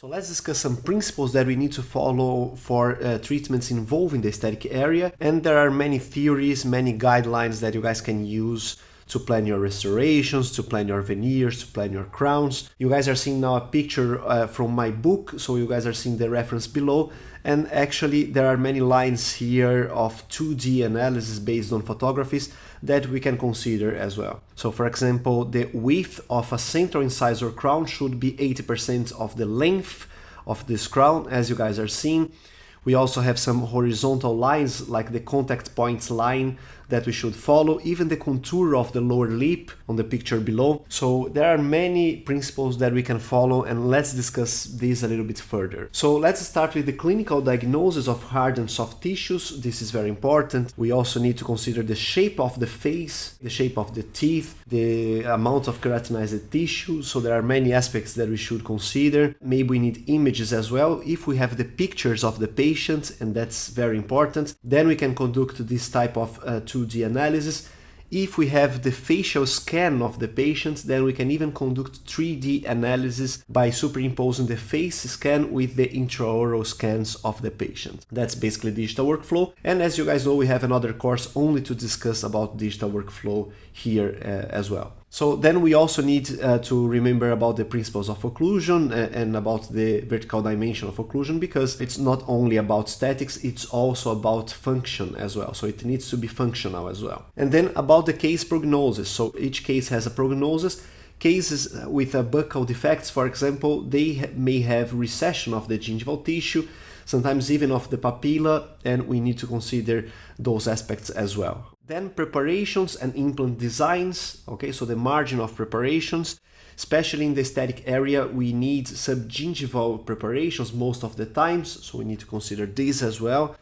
So let's discuss some principles that we need to follow for treatments involving the aesthetic area. And there are many theories, many guidelines that you guys can use to plan your restorations, to plan your veneers, to plan your crowns. You guys are seeing now a picture from my book, so you guys are seeing the reference below. And actually there are many lines here of 2D analysis based on photographies that we can consider as well. So for example, the width of a central incisor crown should be 80% of the length of this crown, as you guys are seeing. We also have some horizontal lines like the contact points line that we should follow, even the contour of the lower lip on the picture below. So there are many principles that we can follow, and let's discuss this a little bit further. So let's start with the clinical diagnosis of hard and soft tissues. This is very important. We also need to consider the shape of the face, the shape of the teeth, the amount of keratinized tissue. So there are many aspects that we should consider. Maybe we need images as well. If we have the pictures of the patient, and that's very important, then we can conduct this type of 2D analysis. If we have the facial scan of the patient, then we can even conduct 3D analysis by superimposing the face scan with the intraoral scans of the patient. That's basically digital workflow. And as you guys know, we have another course only to discuss about digital workflow here as well. So then we also need to remember about the principles of occlusion and about the vertical dimension of occlusion, because it's not only about statics, it's also about function as well. So it needs to be functional as well. And then about the case prognosis. So each case has a prognosis. Cases with buccal defects, for example, they may have recession of the gingival tissue, sometimes even of the papilla, and we need to consider those aspects as well. Then preparations and implant designs, okay, so the margin of preparations, especially in the aesthetic area, we need subgingival preparations most of the times, so we need to consider this as well.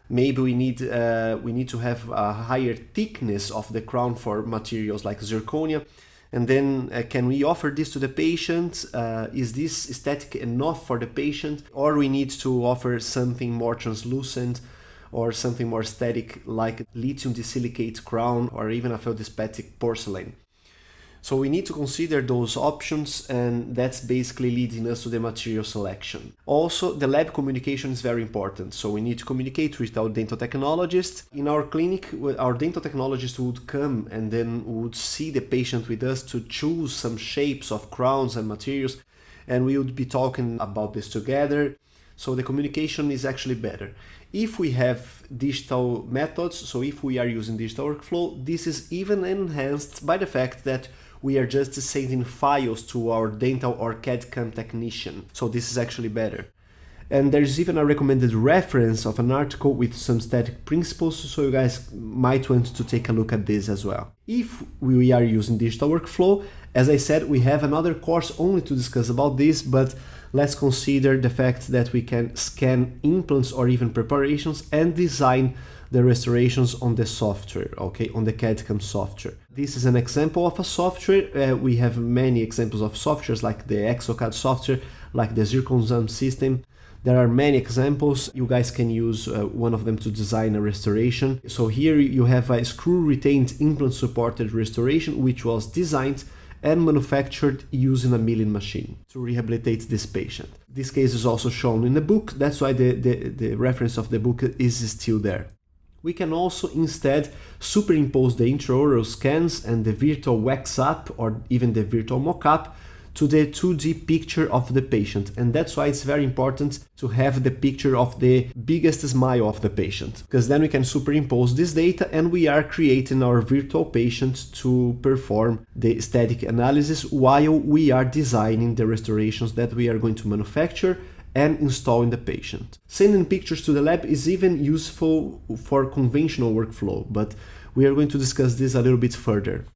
Maybe we need to have a higher thickness of the crown for materials like zirconia. And then can we offer this to the patient? Is this aesthetic enough for the patient? Or we need to offer something more translucent or something more aesthetic like lithium disilicate crown or even a feldspathic porcelain. So we need to consider those options, and that's basically leading us to the material selection. Also, the lab communication is very important. So we need to communicate with our dental technologist. In our clinic, our dental technologist would come and then would see the patient with us to choose some shapes of crowns and materials, and we would be talking about this together. So the communication is actually better. If we have digital methods, so if we are using digital workflow, this is even enhanced by the fact that we are just sending files to our dental or CAD/CAM technician. So this is actually better. And there's even a recommended reference of an article with some static principles, so you guys might want to take a look at this as well. If we are using digital workflow, as I said, we have another course only to discuss about this, but let's consider the fact that we can scan implants or even preparations and design the restorations on the software, okay, on the CAD/CAM software. This is an example of a software. We have many examples of softwares like the ExoCAD software, like the ZirconZam system. There are many examples. You guys can use one of them to design a restoration. So here you have a screw-retained implant-supported restoration, which was designed and manufactured using a milling machine to rehabilitate this patient. This case is also shown in the book. That's why the reference of the book is still there. We can also instead superimpose the intraoral scans and the virtual wax-up or even the virtual mock-up to the 2D picture of the patient. And that's why it's very important to have the picture of the biggest smile of the patient, because then we can superimpose this data and we are creating our virtual patient to perform the aesthetic analysis while we are designing the restorations that we are going to manufacture and install in the patient. Sending pictures to the lab is even useful for conventional workflow, but we are going to discuss this a little bit further.